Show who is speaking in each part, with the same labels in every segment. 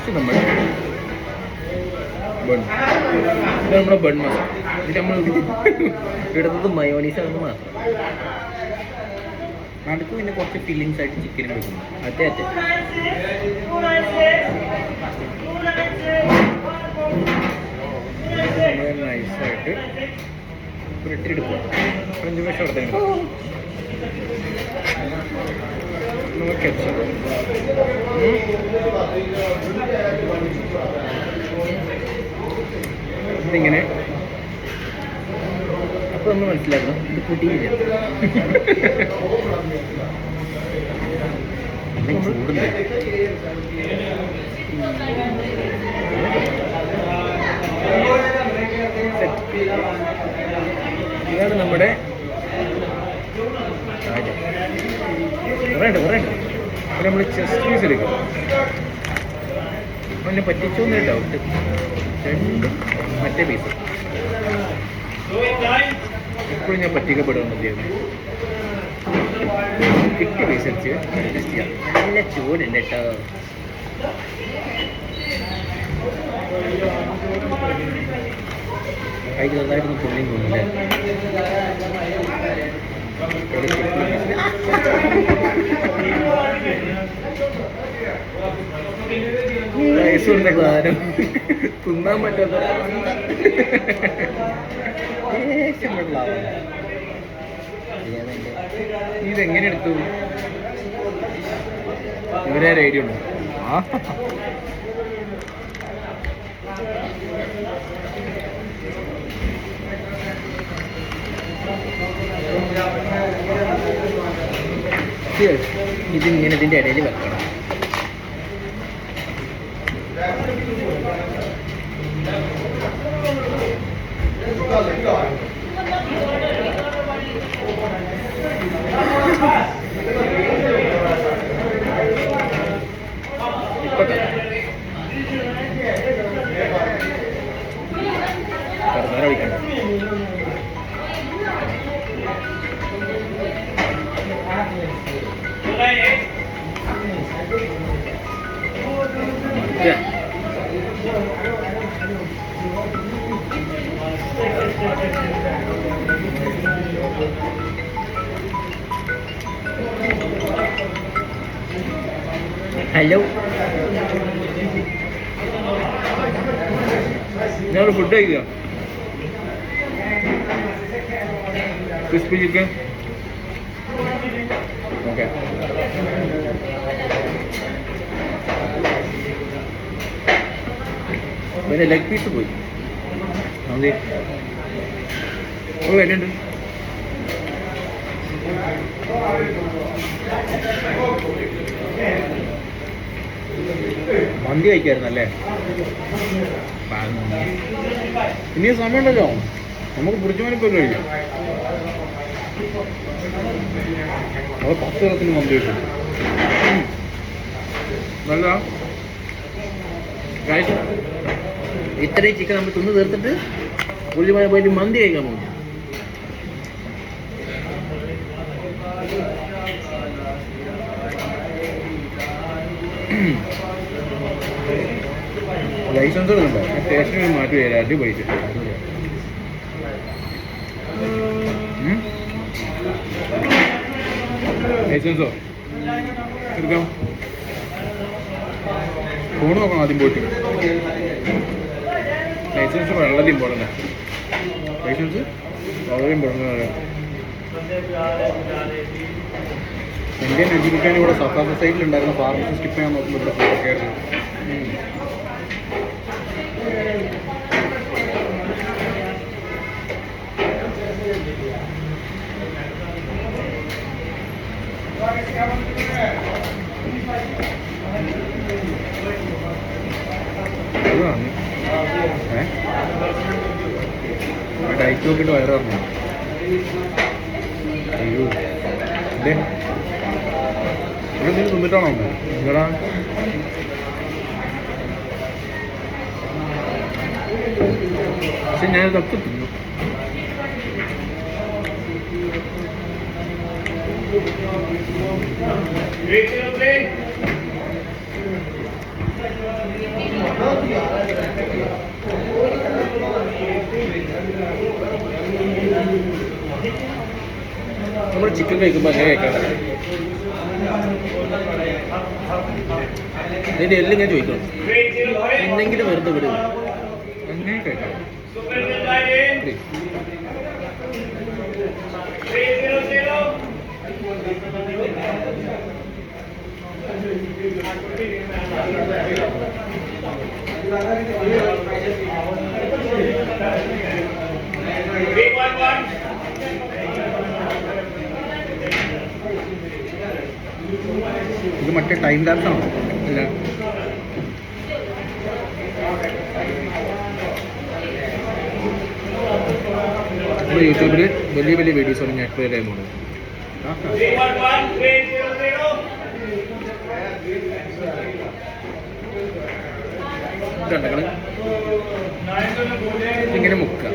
Speaker 1: Last നമ്മൾ bun, ഇത് നമ്മുടെ ബൺ മസാല. ഇത് നമ്മൾ ഇടുന്നത് മയോണീസാണെന്ന് മാത്രം. നടുക്ക് പിന്നെ കുറച്ച് ഫീലിങ്സ് ആയിട്ട് ചിക്കനും വെക്കുന്നു. അതെ അതെ. നൈസായിട്ട് ബ്രെഡിലെടുക്കുക. 5 നിമിഷം എടുത്തേക്കണം. ഇതിങ്ങനെ അപ്പൊ നമ്മൾ മനസ്സിലാക്കണം ഇത് പൊട്ടിയില്ല. ചൂടുണ്ട്. ഇതാണ് നമ്മുടെ പറയണ്ട നമ്മൾ ചെസ്റ്റ് പീസ് എടുക്കും. അതിനെ പറ്റിച്ചോന്നൊരു ഡൗട്ട്. 2 മറ്റേ പീസ് ഇപ്പോഴും ഞാൻ പറ്റിക്കപ്പെടുമെന്ന് ചെയ്യുന്നു. കിട്ടിയ പീസ് വെച്ച് അഡ്ജസ്റ്റ് ചെയ്യാം. നല്ല ചൂടുണ്ട് കേട്ടോ. കൈക്ക് നന്നായിട്ടൊന്ന് പൊള്ളിയും തോന്നുന്നില്ലേ? വയസ്സുണ്ട് സാധനം തിന്നാൻ പറ്റാത്ത ഇതെങ്ങനെ എടുത്തു? ഇവരെ ഐഡിയ ഉണ്ടോ? ഇതിങ്ങനെ ഇതിൻ്റെ ഇടയിൽ വെക്കണം. ഹലോ, ഞാൻ ഫുഡ് കഴിക്കാം. Crispy chicken. ഓക്കെ, പിന്നെ ലെഗ് പീസ് പോയി. അതെ, വേണ്ടുണ്ട്. മന്തി കഴിക്കായിരുന്നല്ലേ? ഇനി സമയമുണ്ടല്ലോ, നമുക്ക് പുറിച്ചുമണിപ്പോൾ കഴിക്കാം. നമ്മൾ 10 ദിവസത്തിന് മന്തി കഴിക്കും. നല്ല ഇത്രയും ചിക്കൻ നമ്മൾ തിന്ന് തീർത്തിട്ട് പുറിച്ചുമണി പോയിട്ട് മന്തി കഴിക്കാൻ പോകും. ലൈസൻസ് ഉണ്ടോ? സ്റ്റേഷനിൽ മാറ്റി വരാം. അടിപൊളി. ലൈസൻസോ എടുക്കാം. ഫോൺ നോക്കണം ആദ്യം പോയിട്ട്. ലൈസൻസ് വളരെ ഇമ്പോർട്ടൻ്റ്. ലൈസൻസ് വളരെ ഇമ്പോർട്ടൻ്റ്. ഇന്ത്യൻ എഡ്യൂക്കേഷൻ ഇവിടെ സർക്കാർ സൊസൈറ്റിയിൽ ഉണ്ടായിരുന്ന ഫാർമസി സ്കിപ്പ് ചെയ്യാൻ നോക്കുമ്പോൾ ഇവിടെ കയറി. ഡയറ്റ് നോക്കിയിട്ട് വയറിറങ്ങി. അയ്യോ, ഇല്ലേ ഇവിടെ തിന്നിട്ടാണോ നിങ്ങളാ? പക്ഷെ ഞാനിതൊക്കെ തിന്നു. നമ്മൾ ചിക്കൻ കഴിക്കുമ്പോൾ അങ്ങനെ കഴിക്കണം. ഇതിൻ്റെ എല്ലാം ഞാൻ ചോദിക്കണം, എന്തെങ്കിലും വെറുതെ വിടുക അങ്ങനെ കഴിക്കണം. ഇത് മറ്റേ ടൈം ലാപ്സ് ആണോ? ഇല്ല, നമ്മൾ യൂട്യൂബിൽ വലിയ വലിയ വീഡിയോസ് ആണ് ഞാൻ അപ്ലോഡ് ചെയ്യുന്നുണ്ട്. കണ്ടകള് ഇങ്ങനെ മുക്കുക.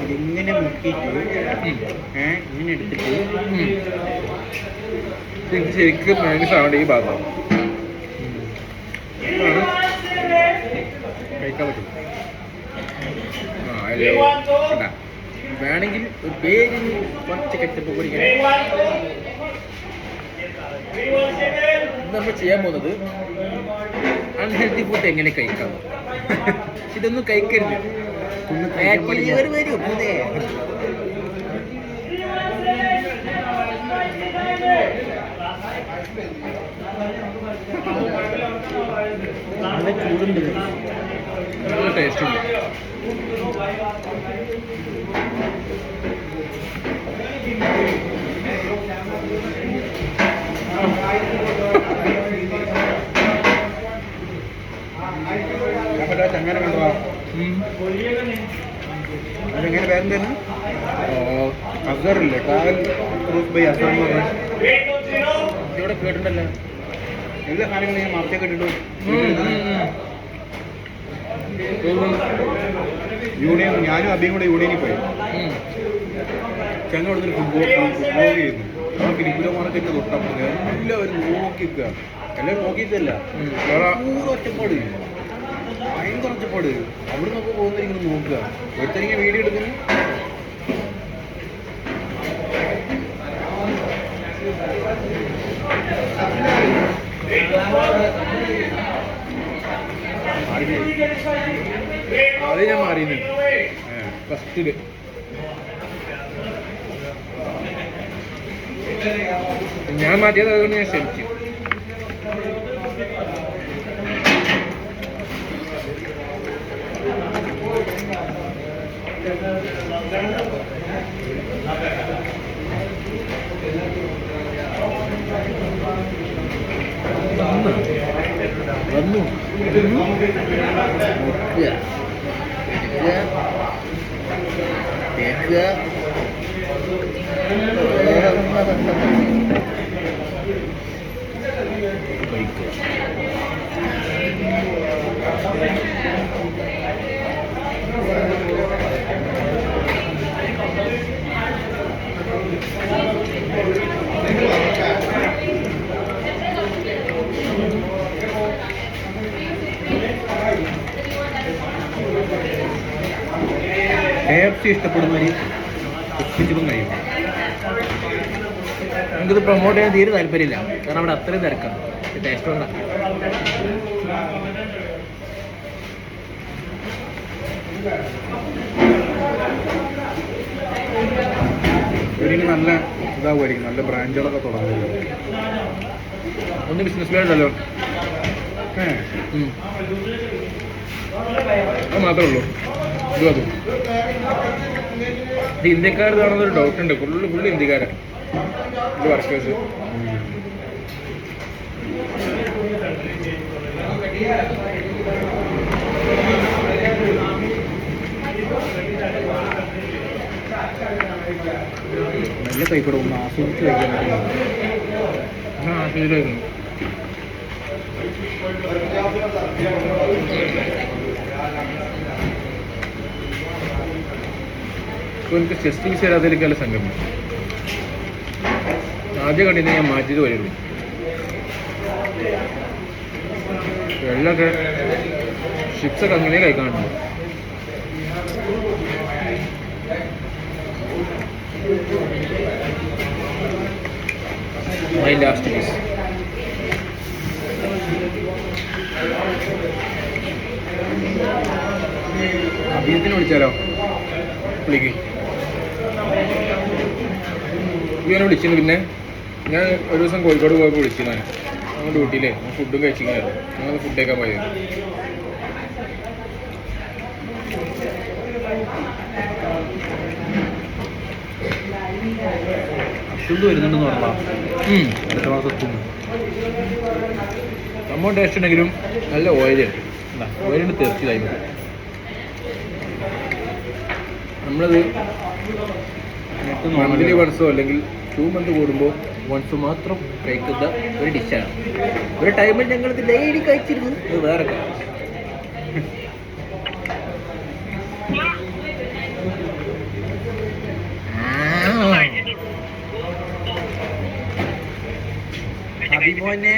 Speaker 2: ഇതിങ്ങനെ മുക്കിയിട്ട് ഇങ്ങനെ എടുത്തിട്ട്
Speaker 1: ശരിക്കും മൈനസ് ആവേണ്ട ഈ ഭാഗം കഴിക്കാൻ പറ്റും. വേണമെങ്കിൽ ഒരു പേരിന് കുറച്ച് കെച്ചപ്പ് പൊടിക്കണം. നമ്മൾ ചെയ്യാൻ പോകുന്നത് അൺഹെൽത്തി ഫുഡ് എങ്ങനെ കഴിക്കാം. ഇതൊന്നും കഴിക്കരുത്. വരും അതെ.
Speaker 2: നല്ല ചൂടുണ്ട്,
Speaker 1: നല്ല ടേസ്റ്റ് ഉണ്ട്.
Speaker 2: ചങ്ങനെ കണ്ടോ? അതെങ്ങനെ പേരെന്തായിരുന്നു? അസറില്ലേ, ട്രാവൽ ക്രൂസ് ബൈ അസർ എന്ന് പറഞ്ഞാൽ
Speaker 1: ഇവിടെ കേട്ടിട്ടല്ലോ.
Speaker 2: എല്ലാ സാധനങ്ങളും ഞാൻ മറച്ചൊക്കെ ഇട്ടിട്ടു. യൂണിയൻ, ഞാനും അബിയും കൂടെ യൂണിയനിൽ പോയി. ചെങ്ങ കൊടുത്തിട്ട് ഫുട്ബോൾ ചെയ്യുന്നു. നമുക്ക് ലിബിലോ മാർക്കറ്റിന്റെ തൊട്ടപ്പുറത്ത് എല്ലാവരും നോക്കിക്കുക. എല്ലാവരും നോക്കിയിട്ടല്ല, പൂർവ്വ ഒറ്റപ്പാട്, ഭയങ്കര ഒറ്റപ്പാട്. അവിടെ നിന്നൊക്കെ പോകുന്നവരിങ്ങനെ നോക്കുക. ഒരുത്തരിങ്ങനെ വീഡിയോ എടുക്കുന്നു.
Speaker 1: അത് ഞാൻ മാറിയുന്നു ഫസ്റ്റില്. ഞാൻ മാറ്റിയത് അതുകൊണ്ട് ഞാൻ ശ്രമിച്ചു. വന്നു
Speaker 2: KFC ഇഷ്ടപ്പെടുന്നവർ എത്തിച്ചിട്ടും കഴിയും.
Speaker 1: നമുക്കിത് പ്രൊമോട്ട് ചെയ്യാൻ തീരെ താല്പര്യമില്ല, കാരണം അവിടെ അത്രയും തിരക്കാണ്. ടേസ്റ്റ് കൊണ്ടാണ്.
Speaker 2: ഇവരിന് നല്ല ഇതാവുമായിരിക്കും, നല്ല ബ്രാഞ്ചുകളൊക്കെ തുടങ്ങുന്നത്.
Speaker 1: ഒന്ന് ബിസിനസ് വേണ്ടല്ലോ, അത് മാത്രമേ ഉള്ളൂ. ഇതും അതും ഇത് ഇന്ത്യക്കാരതാണെന്നൊരു ഡൗട്ട് ഉണ്ട്. ഫുള്ള് ഇന്ത്യക്കാരാണ് ഇത് വർക്കേഴ്സ്.
Speaker 2: നല്ല കൈക്കൂടെ ഒന്ന് ആസ്വദിച്ച് കഴിക്കാൻ പറ്റും.
Speaker 1: ആസ്വദിച്ചായിരുന്നു.
Speaker 2: ഇപ്പോൾ എനിക്ക് ചെസ്റ്റ് പീസ് തരാതിരിക്കാനുള്ള സംഘം ആദ്യം കണ്ടിട്ട് ഞാൻ മാറ്റിയത് വരുള്ളൂ. വെള്ളമൊക്കെ ചിപ്സൊക്കെ അങ്ങനെ കഴിക്കാനുണ്ട്. My last piece. അഭിയത്തിന് വിളിച്ചാലോ? വിളിക്ക്. ഇവനെ വിളിച്ചിരുന്നു. പിന്നെ ഞാൻ ഒരു ദിവസം കോഴിക്കോട് പോയപ്പോൾ വിളിച്ചിരുന്നു. ഞങ്ങൾ ഡ്യൂട്ടിയിലേ ഫുഡും കഴിച്ചിരിക്കുന്നു. ഞങ്ങൾ ഫുഡ് കഴിക്കാൻ പോയത്. അശ്വന്ത് വരുന്നുണ്ടെന്ന് പറഞ്ഞാൽ അടുത്ത മാസം എത്തുന്നു. സംഭവം ടേസ്റ്റ് ഉണ്ടെങ്കിലും നല്ല ഓയിലുണ്ട്. ഓയിലുണ്ട് തീർച്ചയായും. നമ്മളത് മന്ത്ലി വൺസോ അല്ലെങ്കിൽ 2 മന്ത് കൂടുമ്പോൾ വൺസ് മാത്രം കഴിക്കുന്ന ഒരു ഡിഷാണ്. ഒരു ടൈമിൽ ഞങ്ങളിത് ഡെയിലി കഴിച്ചിരുന്നു. ഇത് വേറെ അഭിമോനെ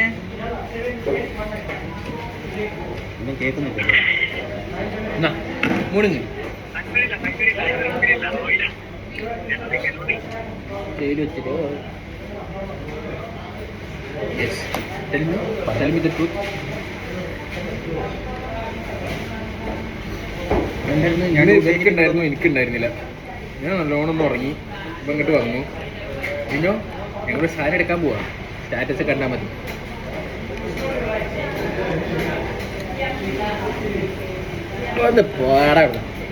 Speaker 2: കേൾക്കുന്നില്ല. മുണിങ്ങ് ശരി വെച്ചിട്ടോ. Yes, tell me the truth. എനിക്കുണ്ടായിരുന്നില്ല. ഞാൻ നല്ലോണം ഉറങ്ങി. ഇപ്പം ഇങ്ങോട്ട് വന്നു. പിന്നോ ഞങ്ങൾ സാരി എടുക്കാൻ പോവാം. സ്റ്റാറ്റസ് കണ്ടാൽ മതി. ഒന്ന് പാടാ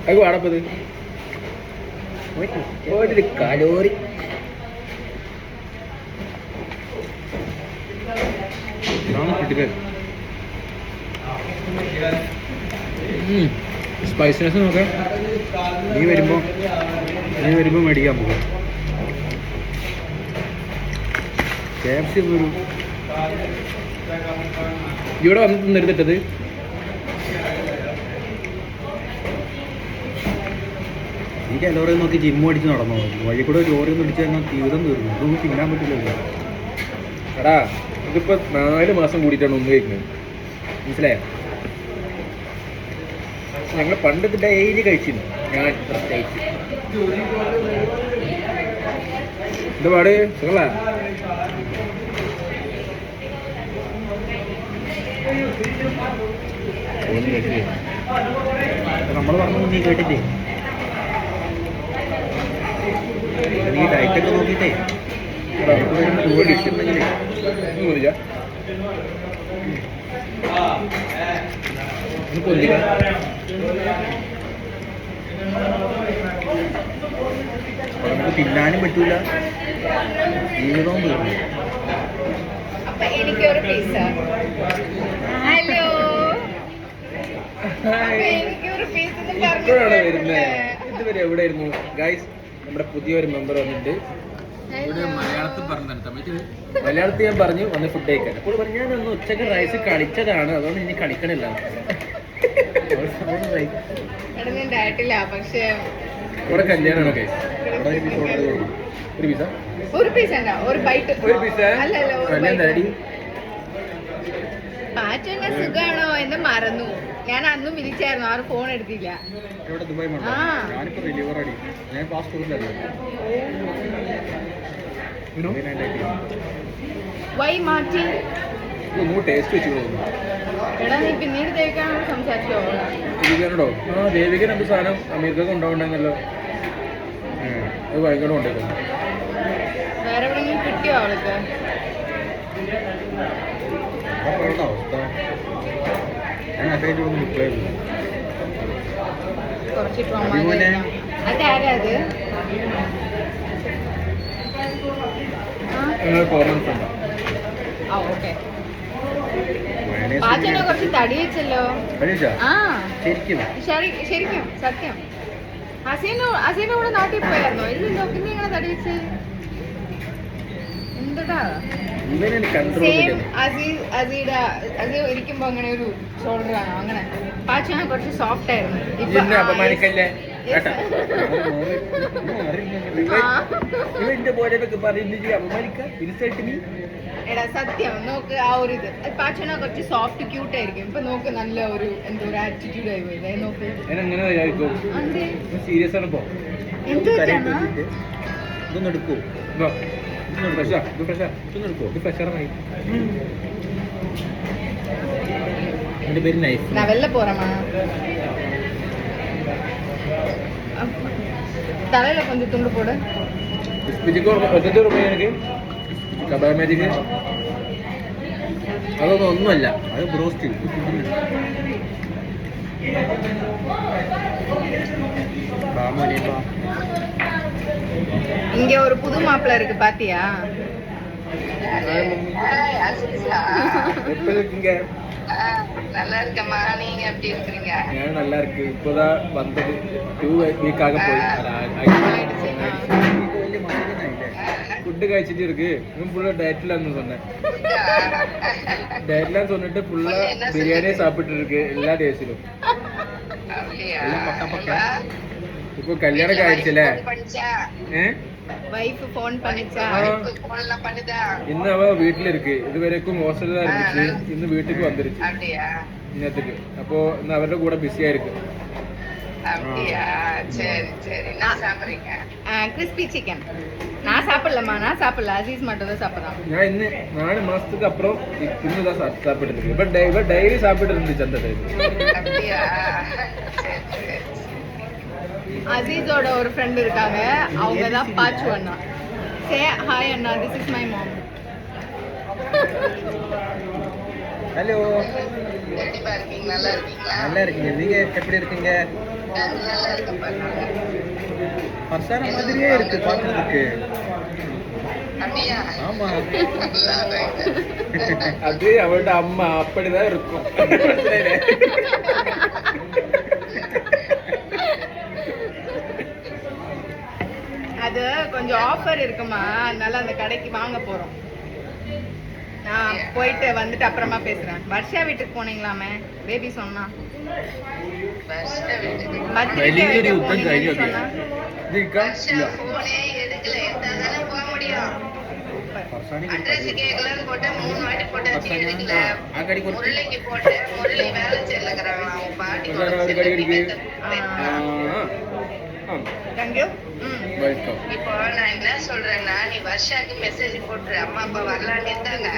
Speaker 2: അത് പാടപ്പത് ഒരു കലോറി. സ്പൈസിനെസ് നോക്കാം. നീ വരുമ്പോൾ മേടിക്കാൻ പോകാം. KFC ഒരു ഇവിടെ വന്ന് തിന്നെടുത്തിട്ടത്. ഈ കലോറി നോക്കി ജിമ്മ് അടിച്ച് നടന്നോ? വഴി കൂടെ ലോറി ഒന്ന് അടിച്ച് തന്നെ തീവ്രം തീർന്നു. ഇതൊന്നും തിന്നാൻ പറ്റില്ലല്ലോ. എടാ ഇതിപ്പോൾ 4 മാസം കൂടിയിട്ടാണ് ഒന്ന് കഴിക്കുന്നത്. മനസ്സിലായോ? ഞങ്ങൾ പണ്ട് ഡെയിലി കഴിച്ചിരുന്നു. ഞാൻ പ്രത്യേകിച്ച് എന്താ പാട് സുഖല്ല? നമ്മൾ പറഞ്ഞു നീ കേട്ടില്ലേ? നീ ഡയറ്റൊക്കെ നോക്കിയിട്ടേ ഡിഷ് ഉണ്ടെങ്കിലേ കൊല്ലിക്ക. നമുക്ക് തിന്നാനും പറ്റൂല. ജീവിതവും തീർന്നു.
Speaker 3: എനിക്കൊരു പിസ്സ. ഹലോ, എനിക്കൊരു പിസ്സ.
Speaker 2: ഇപ്പോഴാണ് വരുന്നത്. ഇതുവരെ എവിടെയായിരുന്നു ഗൈസ്? നമ്മുടെ പുതിയൊരു മെമ്പർ വന്നിട്ട് ഇവിടെ മലയാളത്തിൽ പറഞ്ഞു. മലയാളത്തിൽ ഞാൻ പറഞ്ഞു വന്ന് ഫുഡ് കഴിക്കാൻ. അപ്പോൾ പറഞ്ഞു ഞാനൊന്ന് ഉച്ചക്ക് റൈസ് കളിച്ചതാണ്, അതുകൊണ്ട് ഇനി കളിക്കണില്ല. ഇവിടെ കല്യാണമാണോ ഗൈസ്?
Speaker 3: ഒരു പീസ പാറ്റന്റെ സുഖാണോ എന്ന് മറന്നു. ഞാൻ അന്നും വിളിച്ചായിരുന്നു, ആരും ഫോൺ എടുത്തില്ല. വൈ മാറ്റി എടാ നീ പിന്നീട് ദേവിക്കാനോട് സംസാരിച്ചോ?
Speaker 2: ദേവികാനോടോ? ആ ദേവികൻ എന്ത് സാധനം അമീർക്കൊക്കെ ഉണ്ടാവണ്ടെന്നല്ലോ. അത് ഭയങ്കര ഉണ്ടായിരുന്നു.
Speaker 3: വേറെ എവിടെയെങ്കിലും കിട്ടിയോ അവൾക്ക്? കുറച്ച് അതാരാ അത്?
Speaker 2: കോമൺ ഫ്രണ്ടാ.
Speaker 3: ഓക്കെ. പാച്ചനെ കുറച്ച് തടി വെച്ചല്ലോ. ആ ശരിക്കും സത്യം. ഹസീന കൂടെ നാട്ടിൽ പോയായിരുന്നോ? ഇല്ലല്ലോ, പിന്നെ ഇങ്ങനെ തടി വെച്ച് എന്താ? അസീ ഇരിക്കുമ്പോ അങ്ങനെ ഒരു ഷോൾഡർ ആണോ? അങ്ങനെ പാച്ചനെ കുറച്ച് സോഫ്റ്റ് ആയിരുന്നു.
Speaker 2: അപമാനിക്കല്ലേ?
Speaker 1: കേട്ടാ ഇവന്റെ പോലെ പറയുന്നത് അപമാനിക്ക ഇൻസൾട്ട് മീ.
Speaker 3: എടാ സത്യം നോക്ക് ആ ഒരു ഇത് പാച്ചന കുറച്ച് സോഫ്റ്റ് ക്യൂട്ട് ആയിരിക്കും. ഇപ്പൊ നോക്ക് നല്ല ഒരു എന്തോ ഒരു ആറ്റിറ്റ്യൂഡ് ആയി പോയി നോക്ക്.
Speaker 2: എങ്ങനെ വിചാരിക്കും സീരിയസ് ആണ് ഇപ്പൊ.
Speaker 1: ഇതൊന്നും എടുക്കൂ,
Speaker 2: പ്രഷറായി.
Speaker 1: എന്റെ പേര് നൈഫ്.
Speaker 3: நான் வெளில போறேம்மா. தலையில கொஞ்சம் துண்டு போடு.
Speaker 1: അതൊന്നും ഒന്നുമല്ല, അത് ബ്രോസ്റ്റ്.
Speaker 3: இங்க ஒரு புது மாப்பிள்ளை இருக்கு பாத்தியா? நல்லா இருக்கமா, நீங்க எப்படி இருக்கீங்க?
Speaker 2: ഞാൻ നല്ല ഇருக்கு. ഇപ്പതാ വന്നത് 2 വീക്ക് ആകെ പോയി. ஃபுட்டு കഴിച്ചിട്ട് இருக்கு. இன்னும் ஃபுல்லா டயட்லன்னு சொன்னேன். டயட்லன்னு சொன்னிட்டு ஃபுல்லா பிரியாணியே சாப்பிட்டு இருக்கு எல்லா டேஸிலும். இப்போ கல்யாணம் ஆயிடுச்சுல.
Speaker 3: வைஃப் ஃபோன் பண்ணிச்சா?
Speaker 2: ഇന്ന് അവ വീട്ടിലിருக்கு. ഇതുവരെക്കും ഹോസ്റ്റലിൽ இருந்துச்சு. ഇന്ന് വീട്ടിലേക്ക് വന്നിരുச்சு ഇന്നത്തേക്ക്. അപ്പോ ഇന്ന് അവരുടെ കൂടെ ബിസി ആയിരിക്കും.
Speaker 3: கிறிஸ்பி சிக்கன் நான் சாப்பிடலம்மா, நான் சாப்பிடல, அசீஸ் மட்டும் தான் சாப்பிடுறான்.
Speaker 2: ഞാൻ ഇന്ന് 4 മാസத்துக்கு அப்புறம் ഇന്നதான் சாப்பிட்டு இருக்கு. இவ டெய்லி சாப்பிட்டு இருந்துச்சு அந்த டைம்.
Speaker 3: அசீஸோட ஒரு ஃப்ரெண்ட் இருக்காங்க, அவங்க தான் பாச்சு அண்ணா. சே ஹாய் அண்ணா, this is my mom.
Speaker 1: Hello,
Speaker 3: நல்லா இருக்கீங்களா?
Speaker 1: நல்லா இருக்கீங்க. நீங்க எப்படி இருக்கீங்க? பர்சான மாதிரியே இருக்கு பாக்குறதுக்கு. ஆமா,
Speaker 2: அது அவளோட அம்மா அப்படிதான் இருக்கும்.
Speaker 3: அது கொஞ்சம் ஆஃபர் இருக்குமா, அதனால அந்த கடைக்கு வாங்க போறோம். நான் போயிட்டு வந்துட்டு அப்புறமா பேசுறேன். வர்ஷா வீட்டுக்கு போனீங்களாமே, பேபி சொன்னா.
Speaker 1: വലിയൊരു യുദ്ധം കഴിഞ്ഞൊക്കെ.
Speaker 3: இப்போ நான் என்ன சொல்றேன்னா, நீ வர்ஷாக்கு மெசேஜ் போட்டுரு, அம்மா அப்பா வரலான்னு இருந்தாங்க,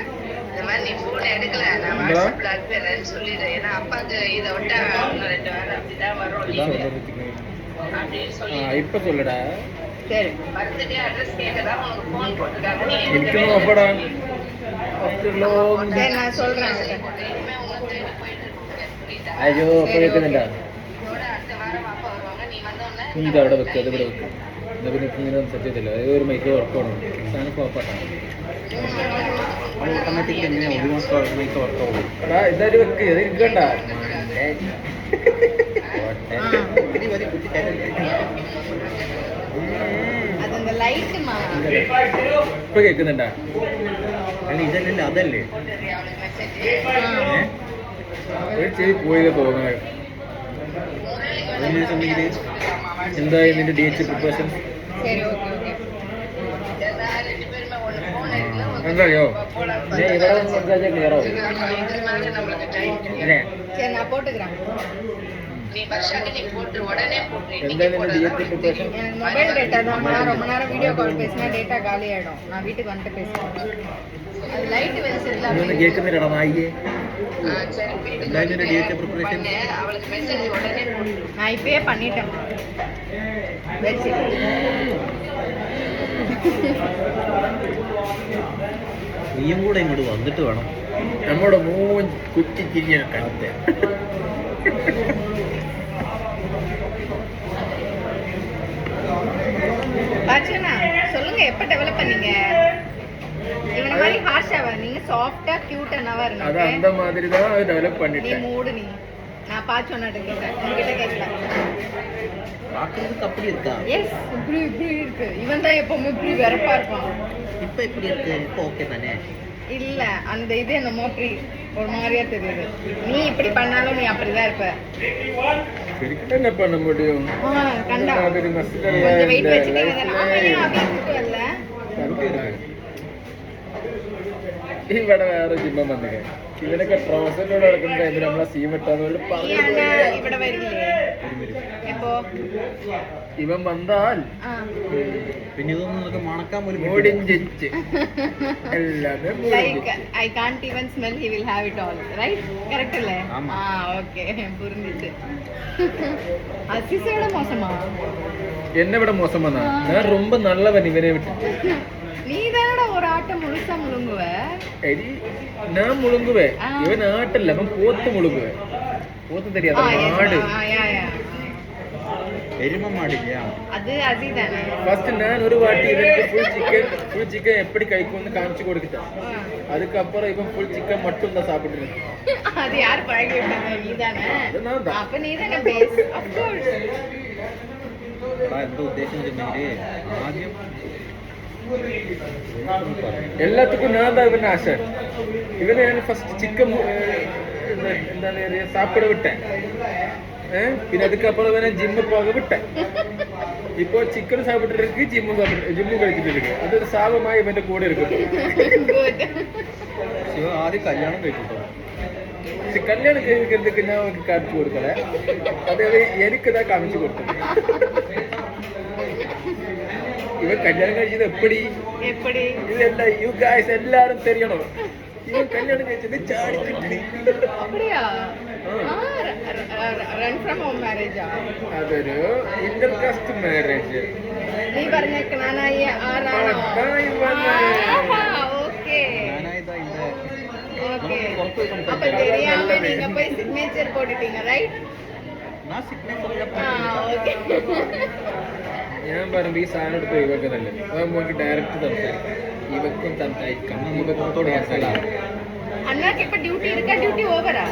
Speaker 3: இந்த மாதிரி நீ போன் எடுக்கல, நான் வாட்ஸ்அப்ல அனுப்பிடுறேன்னு சொல்லிடு. ஏன்னா அப்பாக்கு இதை விட்டா 1-2 வாரம் அப்படிதான் வரும் அப்படின்னு சொல்லி.
Speaker 2: இப்ப சொல்லுடா.
Speaker 3: சரி, பர்த்டே அட்ரஸ் கேட்கதான் உனக்கு போன் போட்டுருக்காங்க.
Speaker 2: എനിക്കൊന്നും അപ്പടാ.
Speaker 3: சரி நான் சொல்றேன்.
Speaker 1: അയ്യോ, ഇപ്പൊ കേൾക്കുന്നുണ്ടോ?
Speaker 3: அடுத்த வாரம் அப்பா வருவாங்க, നീ വന്നോന്നെ
Speaker 1: ഇത് അവിടെ വെക്ക്, അത് ഇവിടെ വെക്ക്. എന്താ പിന്നെ ഇങ്ങനെ സത്യത്തില്ല, ഒരു മൈക്ക് വർക്കാണ് സാധനം പോപ്പാട്ടാണ്. ഓട്ടോമാറ്റിക്കലി എങ്ങനെയാ ഒരു മാസം മൈക്ക് വർക്കാവും?
Speaker 2: ഇതായിട്ട് വെക്ക്, അത് ഇരിക്കണ്ട.
Speaker 3: அது அந்த லைட்மா.
Speaker 2: ഇപ്പൊ കേൾക്കുന്നുണ്ടാ?
Speaker 1: അല്ല ഇതല്ലല്ലോ, അതല്ലേ
Speaker 3: அவளுக்கு மெசேஜ்.
Speaker 2: ഒരു ചെവി പോയത് തോന്നുന്നത്. എന്തായി നിന്റെ ഡേറ്റ് പ്രിപ്പറേഷൻ?
Speaker 3: சரி ஓகே ஓகே. எல்லாரும் ரெண்டு பேருமே ஒரு போன் எடுக்கல.
Speaker 2: എന്തായോ
Speaker 1: ഇവിടെ സംസാരിച്ചാൽ ക്ലിയർ ആവും
Speaker 3: நம்மளுக்கு டைம்
Speaker 1: അല്ലേ?
Speaker 3: சரி நான் போட்டுக்கிறேன். நீ வர்ஷாக்கு நீ போட்டு உடனே போட்டு.
Speaker 2: എന്താ നിന്റെ ഡേറ്റ് പ്രിപ്പറേഷൻ?
Speaker 3: எனக்கு மொபைல் டேட்டா தான், ரொம்ப நேரம் வீடியோ கால் பேசினா டேட்டா காலி ஆயிடும். நான் வீட்டுக்கு வந்துட்டு பேசுறேன். அது லைட் வெளிச்சத்துல
Speaker 1: ഇതൊന്നും കേൾക്കുന്നില്ലടാ നായിയെ.
Speaker 3: சரி
Speaker 1: എന്താ നിന്റെ ഡേറ്റ് പ്രിപ്പറേഷൻ?
Speaker 3: அவளுக்கு மெசேஜ் உடனே போடு. நான் இப்பயே பண்ணிட்டேன். வெச்சி
Speaker 1: നീയും കൂടെ ഇങ്ങോട്ട് വന്നിട്ട് വേണം.
Speaker 2: നമ്മുടെ മോൻ കുറ്റി തിരിഞ്ഞ കണ്ടേ.
Speaker 3: பாச்சனா சொல்லுங்க, எப்ப டெவலப் பண்ணீங்க? இவன மாதிரி ஹார்ஷாவா நீங்க? சாஃப்ட்டா கியூட்டானவா
Speaker 2: அது
Speaker 3: இருந்தீங்க.
Speaker 2: அந்த மாதிரி தான் டெவலப்
Speaker 3: நீ
Speaker 2: பண்ணிட்டேன்.
Speaker 3: மூடு நீ. நான் பாச்சோனட்ட கேட்டேன், உங்ககிட்ட கேட்கல.
Speaker 1: பார்க்கறதுக்கு அப்படி இருக்கா?
Speaker 3: எஸ், இப்படி இருக்கு. இவன் தான் எப்பவுமே இப்படி வெறப்பா இருப்பான்.
Speaker 1: இப்போ எப்படி இருக்கு? இப்போ ஓகே தானே?
Speaker 4: இல்ல அந்த இது என்னமோ அப்படி ஒரு மாதிரியா தெரியுது. நீ இப்படி பண்ணாலும் நீ அப்படிதான் இருப்ப.
Speaker 1: ശരിക്കും என்ன பண்ண முடியும்?
Speaker 4: கண்டா
Speaker 1: மாதிரி மசில்
Speaker 4: கொஞ்சம் வெயிட் வச்சுட்டே வரல.
Speaker 1: ഇവിടെ വേറെ ജിമ്മ വന്നേ ഇവനൊക്കെ ട്രോസറിലൂടെ നടക്കുന്ന ടൈമിൽ നമ്മളെ സീമിട്ടാന്ന്
Speaker 4: ഇവിടെ വരില്ലേ എപ്പോ
Speaker 1: ഇവൻ വന്നാൽ
Speaker 2: പിന്നെ ഇതൊന്നും നിനക്ക് മണക്കാൻ പോലും
Speaker 1: മുടിഞ്ചിച്ച് എല്ലാമേ
Speaker 4: like I can't even smell, he will have it all, right? correct അല്ലേ? okay புரிஞ்சிச்சு. அசிசோட மோசமா
Speaker 1: என்ன விட மோசம் வந்தா நான் ரொம்ப நல்லவன் இவனை விட்டு.
Speaker 4: நீ தானடா ஒரு ஆட்டை முழுசா முழுங்குவ.
Speaker 1: எடி நான் முழுங்குவேன் இவன் ஆட்டல்ல அவன் போத்து முழுங்குவேன். போத்து தெரியாத மாடு
Speaker 2: எரும மாடில்ல
Speaker 4: அது அதுதானே.
Speaker 1: ஃபர்ஸ்ட் நான் ஒரு வாட்டி இவனுக்கு ஃபுல் சிக்கன் எப்படி கைக்கும்னு காமிச்சு கொடுத்துட்டேன். அதுக்கப்புறம் இவன் ஃபுல் சிக்கன் மட்டும் தான் சாப்பிட்டு இருக்கான்.
Speaker 4: அது யார் பழகி விட்டாங்க? நீதானே. அப்ப நீதானே பேஸ். Of course.
Speaker 2: എന്താ ഉദ്ദേശം വെച്ചിട്ടുണ്ടെങ്കിൽ ആദ്യം
Speaker 1: எல்லாத்துக்கும் நான் தான் இவன் ஆசை. இவனை நான் ஃபர்ஸ்ட் சிக்கன் എന്താണ് சாப்பிட விட்டேன். പിന്നെ அதுக்கப்புறம் வேணா ஜிம்மு போக விட்டேன். இப்போ சிக்கன் சாப்பிட்டு இருக்கு ஜிம்மு കഴിച്ചിട്ട് இருக்கு. അതൊരു സാപമായി ഇവന്റെ കൂടെ ഇരിക്കും.
Speaker 2: ശിവ ആദ്യം കല്യാണം കഴിച്ചിട്ടോ.
Speaker 1: കല്യാണം കഴിക്കുന്നதுக்கு நான் அவனுக்கு காமிச்சு கொடுக்கல. அது எனக்கு தான் காமிச்சு கொடுத்தேன். இவன் கல்யாணம் കഴിച്ചது எப்படி இதெல்லாம் யூ गाइस எல்லாரும் தெரியணும். இவன் கல்யாணம் കഴിച്ചது ചാടിച്ചിട്ട്.
Speaker 4: அப்படியா? റൺ ഫ്രം ഹോം മാരേജാ?
Speaker 1: അതൊരു ഇന്റർകാസ്റ്റ് മാരേജ്.
Speaker 4: നീ പറഞ്ഞേക്ക് നാനായി ആരാണോ? ഓക്കേ
Speaker 2: ഞാനായിതാ இந்த
Speaker 4: ஓகே. அப்ப தெரியாம நீங்க போய் சிக்னேச்சர் போட்டுட்டீங்க, ரைட்?
Speaker 2: நான் சிக்னேச்சர்
Speaker 4: ஓகே.
Speaker 1: ഞാൻ പറയുമ്പോ ഈ സാധനം എടുത്ത് ഒഴിവാക്കുന്നല്ലേ. നമുക്ക് ഡയറക്റ്റ് സംസാരിക്കാം. ഇവക്കും സംസാരിക്കാം. ഇവക്കോട്
Speaker 4: அண்ணாக்கு இப்ப டியூட்டி இருக்கா? டியூட்டி ஓவரா?